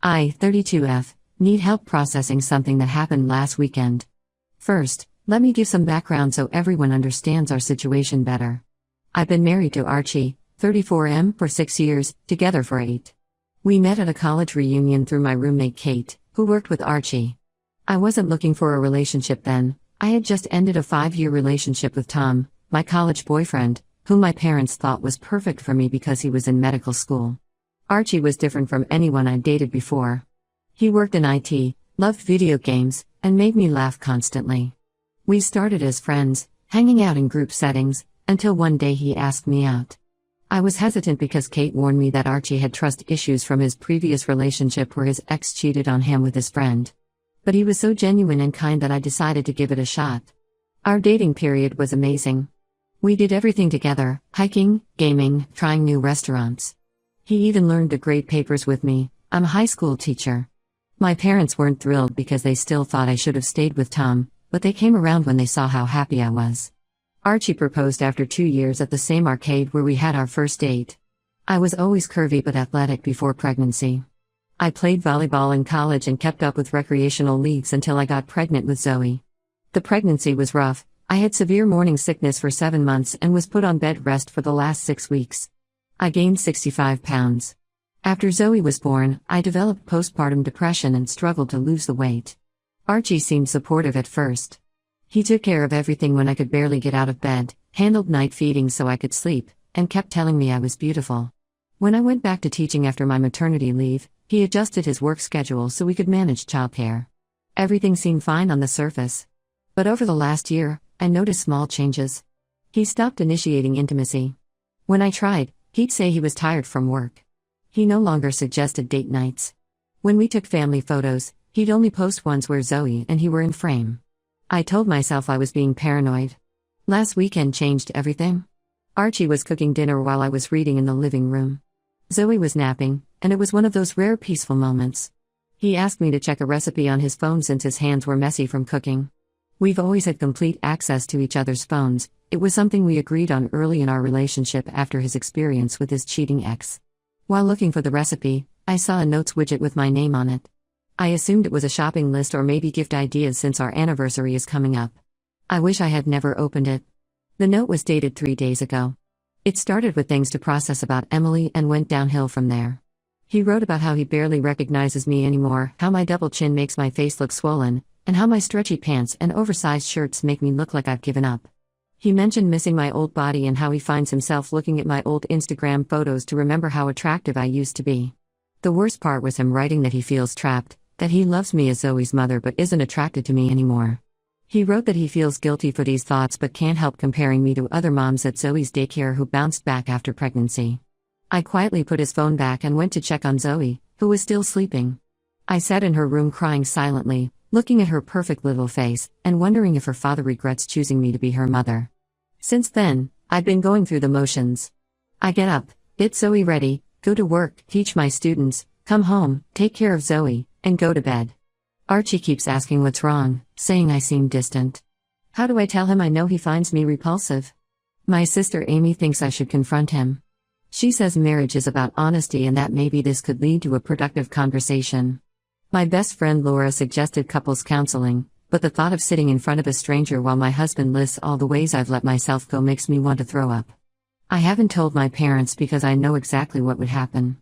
I, 32F, need help processing something that happened last weekend. First, let me give some background so everyone understands our situation better. I've been married to Archie, 34M, for 6 years, together for 8. We met at a college reunion through my roommate Kate, who worked with Archie. I wasn't looking for a relationship then. I had just ended a 5-year relationship with Tom, my college boyfriend, whom my parents thought was perfect for me because he was in medical school. Archie was different from anyone I'd dated before. He worked in IT, loved video games, and made me laugh constantly. We started as friends, hanging out in group settings, until one day he asked me out. I was hesitant because Kate warned me that Archie had trust issues from his previous relationship where his ex cheated on him with his friend. But he was so genuine and kind that I decided to give it a shot. Our dating period was amazing. We did everything together: hiking, gaming, trying new restaurants. He even learned to grade papers with me. I'm a high school teacher. My parents weren't thrilled because they still thought I should have stayed with Tom, but they came around when they saw how happy I was. Archie proposed after 2 years at the same arcade where we had our first date. I was always curvy but athletic before pregnancy. I played volleyball in college and kept up with recreational leagues until I got pregnant with Zoe. The pregnancy was rough. I had severe morning sickness for 7 months and was put on bed rest for the last 6 weeks. I gained 65 pounds. After Zoe was born, I developed postpartum depression and struggled to lose the weight. Archie seemed supportive at first. He took care of everything when I could barely get out of bed, handled night feeding so I could sleep, and kept telling me I was beautiful. When I went back to teaching after my maternity leave, he adjusted his work schedule so we could manage childcare. Everything seemed fine on the surface. But over the last year, I noticed small changes. He stopped initiating intimacy. When I tried, he'd say he was tired from work. He no longer suggested date nights. When we took family photos, he'd only post ones where Zoe and he were in frame. I told myself I was being paranoid. Last weekend changed everything. Archie was cooking dinner while I was reading in the living room. Zoe was napping, and it was one of those rare peaceful moments. He asked me to check a recipe on his phone since his hands were messy from cooking. We've always had complete access to each other's phones. It was something we agreed on early in our relationship after his experience with his cheating ex. While looking for the recipe, I saw a notes widget with my name on it. I assumed it was a shopping list or maybe gift ideas since our anniversary is coming up. I wish I had never opened it. The note was dated 3 days ago. It started with things to process about Emily and went downhill from there. He wrote about how he barely recognizes me anymore, how my double chin makes my face look swollen, and how my stretchy pants and oversized shirts make me look like I've given up. He mentioned missing my old body and how he finds himself looking at my old Instagram photos to remember how attractive I used to be. The worst part was him writing that he feels trapped, that he loves me as Zoe's mother but isn't attracted to me anymore. He wrote that he feels guilty for these thoughts but can't help comparing me to other moms at Zoe's daycare who bounced back after pregnancy. I quietly put his phone back and went to check on Zoe, who was still sleeping. I sat in her room crying silently, looking at her perfect little face, and wondering if her father regrets choosing me to be her mother. Since then, I've been going through the motions. I get up, get Zoe ready, go to work, teach my students, come home, take care of Zoe, and go to bed. Archie keeps asking what's wrong, saying I seem distant. How do I tell him I know he finds me repulsive? My sister Amy thinks I should confront him. She says marriage is about honesty and that maybe this could lead to a productive conversation. My best friend Laura suggested couples counseling, but the thought of sitting in front of a stranger while my husband lists all the ways I've let myself go makes me want to throw up. I haven't told my parents because I know exactly what would happen.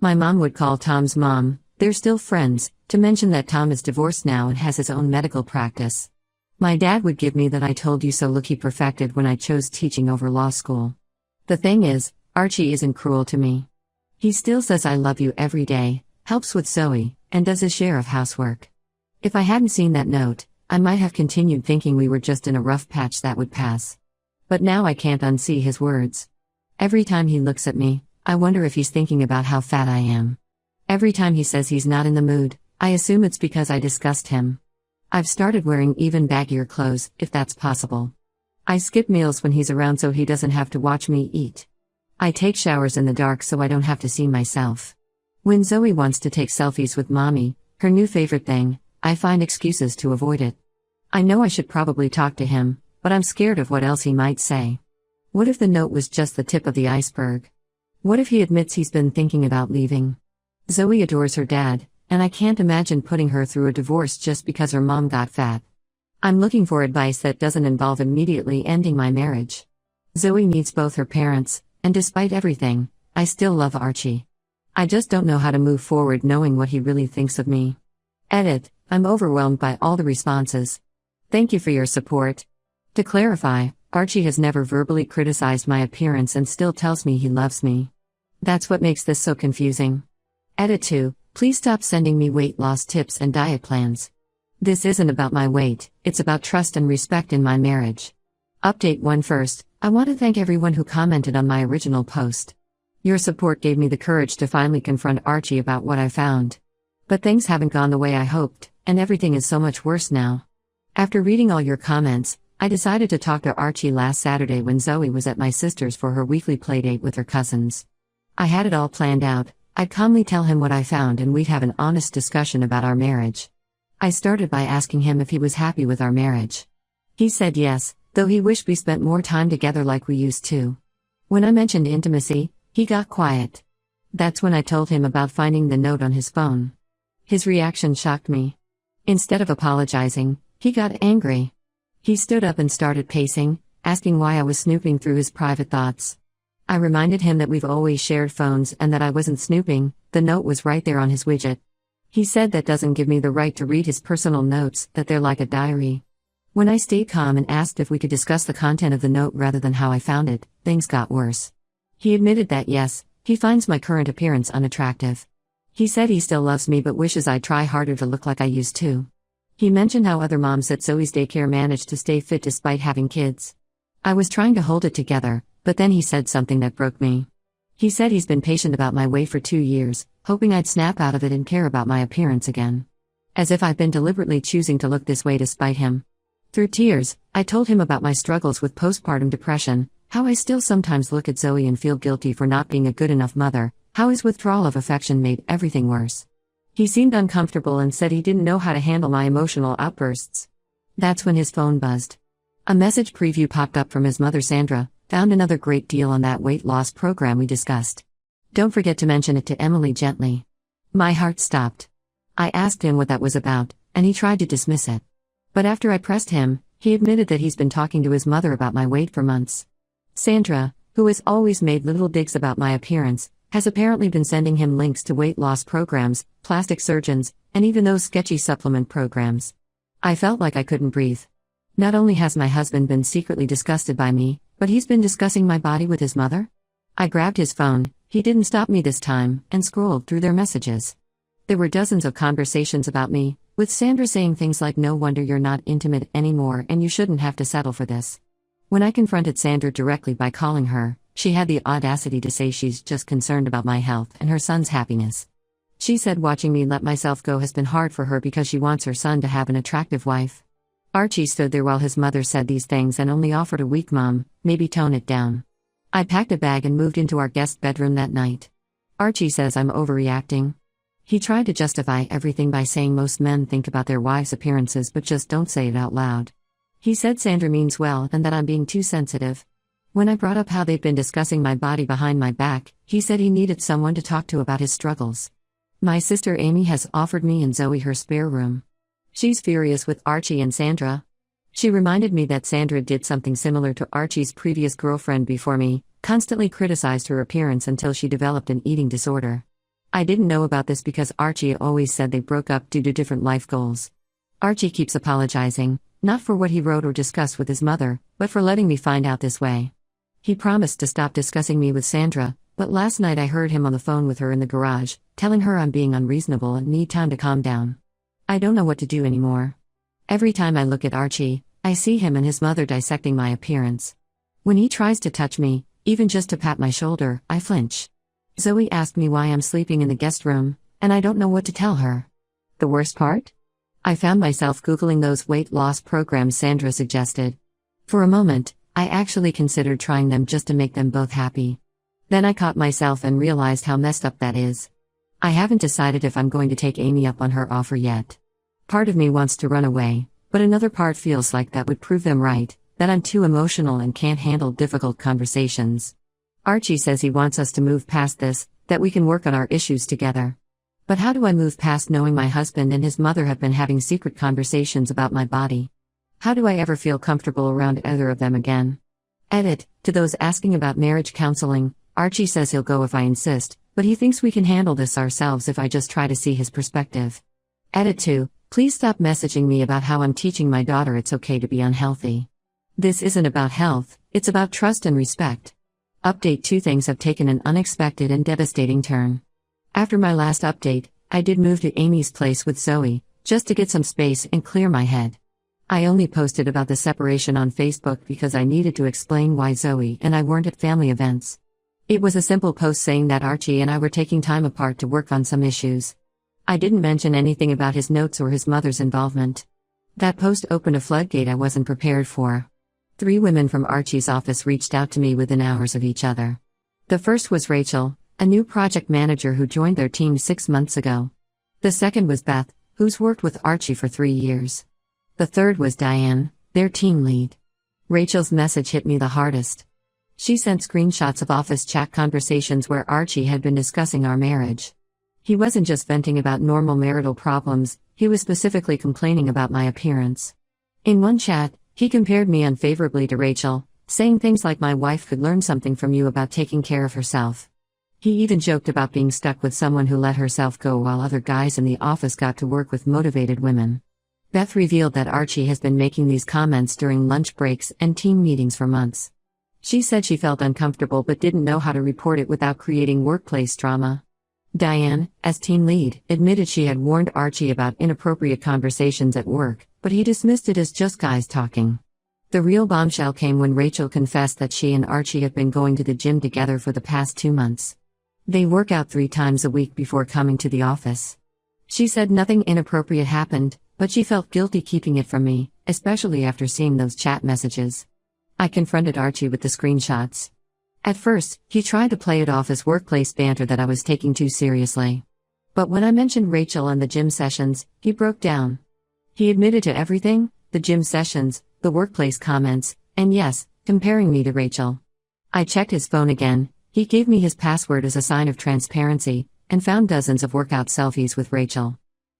My mom would call Tom's mom, they're still friends, to mention that Tom is divorced now and has his own medical practice. My dad would give me that I told you so look he perfected when I chose teaching over law school. The thing is, Archie isn't cruel to me. He still says I love you every day, helps with Zoe, and does his share of housework. If I hadn't seen that note, I might have continued thinking we were just in a rough patch that would pass. But now I can't unsee his words. Every time he looks at me, I wonder if he's thinking about how fat I am. Every time he says he's not in the mood, I assume it's because I disgust him. I've started wearing even baggier clothes, if that's possible. I skip meals when he's around so he doesn't have to watch me eat. I take showers in the dark so I don't have to see myself. When Zoe wants to take selfies with mommy, her new favorite thing, I find excuses to avoid it. I know I should probably talk to him, but I'm scared of what else he might say. What if the note was just the tip of the iceberg? What if he admits he's been thinking about leaving? Zoe adores her dad, and I can't imagine putting her through a divorce just because her mom got fat. I'm looking for advice that doesn't involve immediately ending my marriage. Zoe needs both her parents, and despite everything, I still love Archie. I just don't know how to move forward knowing what he really thinks of me. Edit. I'm overwhelmed by all the responses. Thank you for your support. To clarify, Archie has never verbally criticized my appearance and still tells me he loves me. That's what makes this so confusing. Edit 2. Please stop sending me weight loss tips and diet plans. This isn't about my weight, it's about trust and respect in my marriage. Update 1. First, I want to thank everyone who commented on my original post. Your support gave me the courage to finally confront Archie about what I found. But things haven't gone the way I hoped, and everything is so much worse now. After reading all your comments, I decided to talk to Archie last Saturday when Zoe was at my sister's for her weekly playdate with her cousins. I had it all planned out. I'd calmly tell him what I found and we'd have an honest discussion about our marriage. I started by asking him if he was happy with our marriage. He said yes, though he wished we spent more time together like we used to. When I mentioned intimacy, he got quiet. That's when I told him about finding the note on his phone. His reaction shocked me. Instead of apologizing, he got angry. He stood up and started pacing, asking why I was snooping through his private thoughts. I reminded him that we've always shared phones and that I wasn't snooping. The note was right there on his widget. He said that doesn't give me the right to read his personal notes, that they're like a diary. When I stayed calm and asked if we could discuss the content of the note rather than how I found it, things got worse. He admitted that yes, he finds my current appearance unattractive. He said he still loves me but wishes I'd try harder to look like I used to. He mentioned how other moms at Zoe's daycare managed to stay fit despite having kids. I was trying to hold it together, but then he said something that broke me. He said he's been patient about my weight for 2 years, hoping I'd snap out of it and care about my appearance again. As if I've been deliberately choosing to look this way to spite him. Through tears, I told him about my struggles with postpartum depression, how I still sometimes look at Zoe and feel guilty for not being a good enough mother, how his withdrawal of affection made everything worse. He seemed uncomfortable and said he didn't know how to handle my emotional outbursts. That's when his phone buzzed. A message preview popped up from his mother Sandra. Found another great deal on that weight loss program we discussed. Don't forget to mention it to Emily gently. My heart stopped. I asked him what that was about, and he tried to dismiss it. But after I pressed him, he admitted that he's been talking to his mother about my weight for months. Sandra, who has always made little digs about my appearance, has apparently been sending him links to weight loss programs, plastic surgeons, and even those sketchy supplement programs. I felt like I couldn't breathe. Not only has my husband been secretly disgusted by me, but he's been discussing my body with his mother? I grabbed his phone, he didn't stop me this time, and scrolled through their messages. There were dozens of conversations about me, with Sandra saying things like no wonder you're not intimate anymore and you shouldn't have to settle for this. When I confronted Sandra directly by calling her, she had the audacity to say she's just concerned about my health and her son's happiness. She said watching me let myself go has been hard for her because she wants her son to have an attractive wife. Archie stood there while his mother said these things and only offered a weak mom, maybe tone it down. I packed a bag and moved into our guest bedroom that night. Archie says I'm overreacting. He tried to justify everything by saying most men think about their wives' appearances but just don't say it out loud. He said Sandra means well and that I'm being too sensitive. When I brought up how they'd been discussing my body behind my back, he said he needed someone to talk to about his struggles. My sister Amy has offered me and Zoe her spare room. She's furious with Archie and Sandra. She reminded me that Sandra did something similar to Archie's previous girlfriend before me, constantly criticized her appearance until she developed an eating disorder. I didn't know about this because Archie always said they broke up due to different life goals. Archie keeps apologizing, not for what he wrote or discussed with his mother, but for letting me find out this way. He promised to stop discussing me with Sandra, but last night I heard him on the phone with her in the garage, telling her I'm being unreasonable and need time to calm down. I don't know what to do anymore. Every time I look at Archie, I see him and his mother dissecting my appearance. When he tries to touch me, even just to pat my shoulder, I flinch. Zoe asked me why I'm sleeping in the guest room, and I don't know what to tell her. The worst part? I found myself Googling those weight loss programs Sandra suggested. For a moment, I actually considered trying them just to make them both happy. Then I caught myself and realized how messed up that is. I haven't decided if I'm going to take Amy up on her offer yet. Part of me wants to run away, but another part feels like that would prove them right, that I'm too emotional and can't handle difficult conversations. Archie says he wants us to move past this, that we can work on our issues together. But how do I move past knowing my husband and his mother have been having secret conversations about my body? How do I ever feel comfortable around either of them again? Edit. To those asking about marriage counseling, Archie says he'll go if I insist, but he thinks we can handle this ourselves if I just try to see his perspective. Edit 2. Please stop messaging me about how I'm teaching my daughter it's okay to be unhealthy. This isn't about health, it's about trust and respect. Update 2. Things have taken an unexpected and devastating turn. After my last update, I did move to Amy's place with Zoe, just to get some space and clear my head. I only posted about the separation on Facebook because I needed to explain why Zoe and I weren't at family events. It was a simple post saying that Archie and I were taking time apart to work on some issues. I didn't mention anything about his notes or his mother's involvement. That post opened a floodgate I wasn't prepared for. 3 women from Archie's office reached out to me within hours of each other. The first was Rachel, a new project manager who joined their team 6 months ago. The second was Beth, who's worked with Archie for 3 years. The third was Diane, their team lead. Rachel's message hit me the hardest. She sent screenshots of office chat conversations where Archie had been discussing our marriage. He wasn't just venting about normal marital problems, he was specifically complaining about my appearance. In one chat, he compared me unfavorably to Rachel, saying things like my wife could learn something from you about taking care of herself. He even joked about being stuck with someone who let herself go while other guys in the office got to work with motivated women. Beth revealed that Archie has been making these comments during lunch breaks and team meetings for months. She said she felt uncomfortable but didn't know how to report it without creating workplace drama. Diane, as team lead, admitted she had warned Archie about inappropriate conversations at work, but he dismissed it as just guys talking. The real bombshell came when Rachel confessed that she and Archie have been going to the gym together for the past 2 months. They work out 3 times a week before coming to the office. She said nothing inappropriate happened, but she felt guilty keeping it from me, especially after seeing those chat messages. I confronted Archie with the screenshots. At first, he tried to play it off as workplace banter that I was taking too seriously. But when I mentioned Rachel and the gym sessions, he broke down. He admitted to everything, the gym sessions, the workplace comments, and yes, comparing me to Rachel. I checked his phone again, he gave me his password as a sign of transparency, and found dozens of workout selfies with Rachel.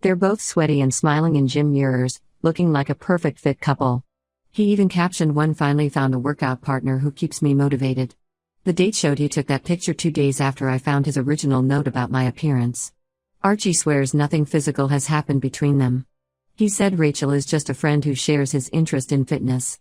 They're both sweaty and smiling in gym mirrors, looking like a perfect fit couple. He even captioned one finally found a workout partner who keeps me motivated. The date showed he took that picture 2 days after I found his original note about my appearance. Archie swears nothing physical has happened between them. He said Rachel is just a friend who shares his interest in fitness.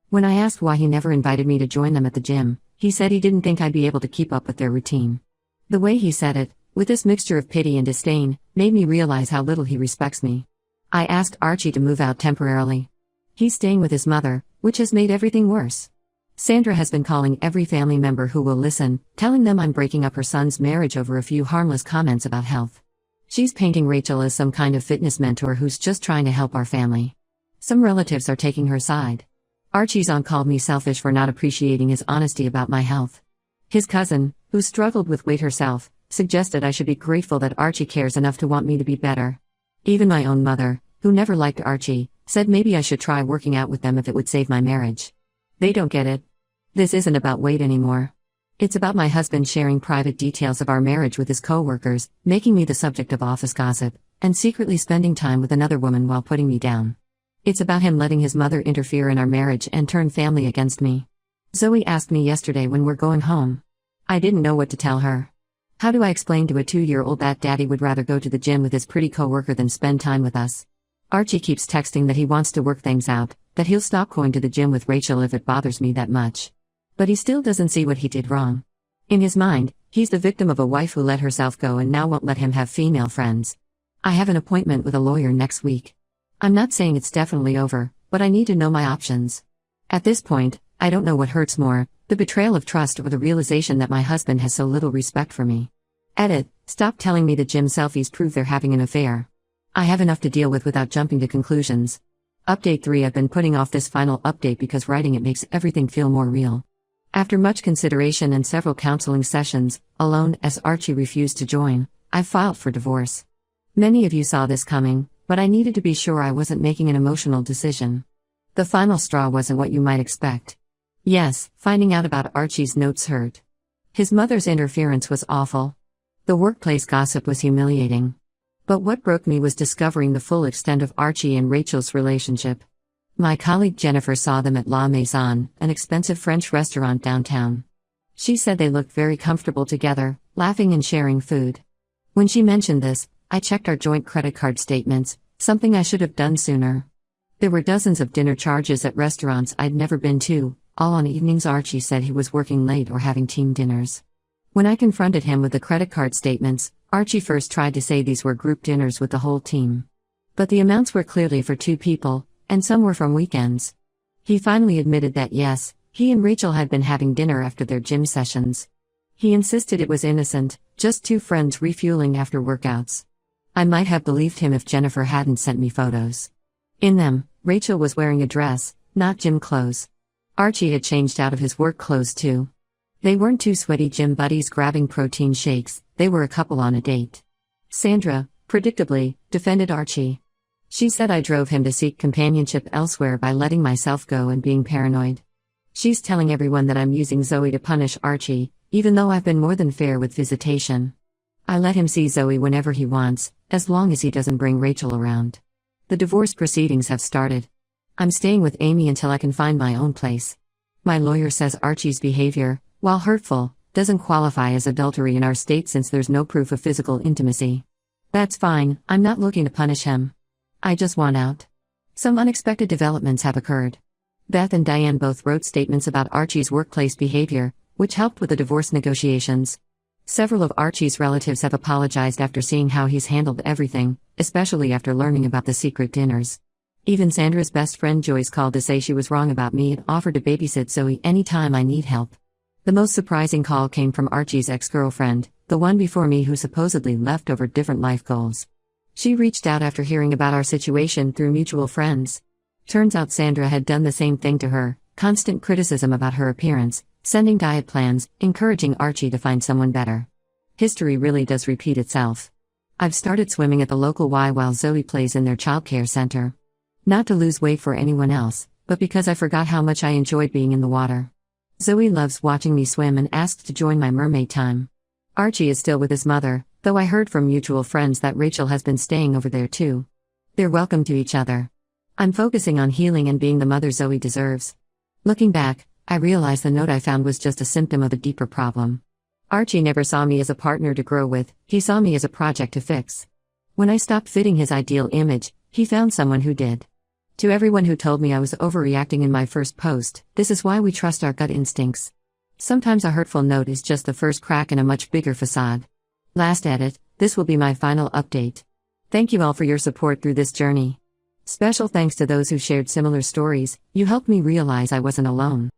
When I asked why he never invited me to join them at the gym, he said he didn't think I'd be able to keep up with their routine. The way he said it, with this mixture of pity and disdain, made me realize how little he respects me. I asked Archie to move out temporarily. He's staying with his mother, which has made everything worse. Sandra has been calling every family member who will listen, telling them I'm breaking up her son's marriage over a few harmless comments about health. She's painting Rachel as some kind of fitness mentor who's just trying to help our family. Some relatives are taking her side. Archie's aunt called me selfish for not appreciating his honesty about my health. His cousin, who struggled with weight herself, suggested I should be grateful that Archie cares enough to want me to be better. Even my own mother, who never liked Archie, said maybe I should try working out with them if it would save my marriage. They don't get it. This isn't about weight anymore. It's about my husband sharing private details of our marriage with his co-workers, making me the subject of office gossip, and secretly spending time with another woman while putting me down. It's about him letting his mother interfere in our marriage and turn family against me. Zoe asked me yesterday when we're going home. I didn't know what to tell her. How do I explain to a 2-year-old that Daddy would rather go to the gym with his pretty co-worker than spend time with us? Archie keeps texting that he wants to work things out, that he'll stop going to the gym with Rachel if it bothers me that much. But he still doesn't see what he did wrong. In his mind, he's the victim of a wife who let herself go and now won't let him have female friends. I have an appointment with a lawyer next week. I'm not saying it's definitely over, but I need to know my options. At this point, I don't know what hurts more, the betrayal of trust or the realization that my husband has so little respect for me. Edit. Stop telling me the gym selfies prove they're having an affair. I have enough to deal with without jumping to conclusions. Update 3. I've been putting off this final update because writing it makes everything feel more real. After much consideration and several counseling sessions, alone as Archie refused to join, I filed for divorce. Many of you saw this coming, but I needed to be sure I wasn't making an emotional decision. The final straw wasn't what you might expect. Yes, finding out about Archie's notes hurt. His mother's interference was awful. The workplace gossip was humiliating. But what broke me was discovering the full extent of Archie and Rachel's relationship. My colleague Jennifer saw them at La Maison, an expensive French restaurant downtown. She said they looked very comfortable together, laughing and sharing food. When she mentioned this, I checked our joint credit card statements, something I should have done sooner. There were dozens of dinner charges at restaurants I'd never been to, all on evenings Archie said he was working late or having team dinners. When I confronted him with the credit card statements, Archie first tried to say these were group dinners with the whole team. But the amounts were clearly for 2 people, and some were from weekends. He finally admitted that yes, he and Rachel had been having dinner after their gym sessions. He insisted it was innocent, just 2 friends refueling after workouts. I might have believed him if Jennifer hadn't sent me photos. In them, Rachel was wearing a dress, not gym clothes. Archie had changed out of his work clothes too. They weren't 2 sweaty gym buddies grabbing protein shakes, they were a couple on a date. Sandra, predictably, defended Archie. She said I drove him to seek companionship elsewhere by letting myself go and being paranoid. She's telling everyone that I'm using Zoe to punish Archie, even though I've been more than fair with visitation. I let him see Zoe whenever he wants, as long as he doesn't bring Rachel around. The divorce proceedings have started. I'm staying with Amy until I can find my own place. My lawyer says Archie's behavior, while hurtful, doesn't qualify as adultery in our state since there's no proof of physical intimacy. That's fine, I'm not looking to punish him. I just want out. Some unexpected developments have occurred. Beth and Diane both wrote statements about Archie's workplace behavior, which helped with the divorce negotiations. Several of Archie's relatives have apologized after seeing how he's handled everything, especially after learning about the secret dinners. Even Sandra's best friend Joyce called to say she was wrong about me and offered to babysit Zoe anytime I need help. The most surprising call came from Archie's ex-girlfriend, the one before me who supposedly left over different life goals. She reached out after hearing about our situation through mutual friends. Turns out Sandra had done the same thing to her, constant criticism about her appearance, sending diet plans, encouraging Archie to find someone better. History really does repeat itself. I've started swimming at the local Y while Zoe plays in their childcare center. Not to lose weight for anyone else, but because I forgot how much I enjoyed being in the water. Zoe loves watching me swim and asked to join my mermaid time. Archie is still with his mother, though I heard from mutual friends that Rachel has been staying over there too. They're welcome to each other. I'm focusing on healing and being the mother Zoe deserves. Looking back, I realized the note I found was just a symptom of a deeper problem. Archie never saw me as a partner to grow with, he saw me as a project to fix. When I stopped fitting his ideal image, he found someone who did. To everyone who told me I was overreacting in my first post, this is why we trust our gut instincts. Sometimes a hurtful note is just the first crack in a much bigger facade. Last edit, this will be my final update. Thank you all for your support through this journey. Special thanks to those who shared similar stories, you helped me realize I wasn't alone.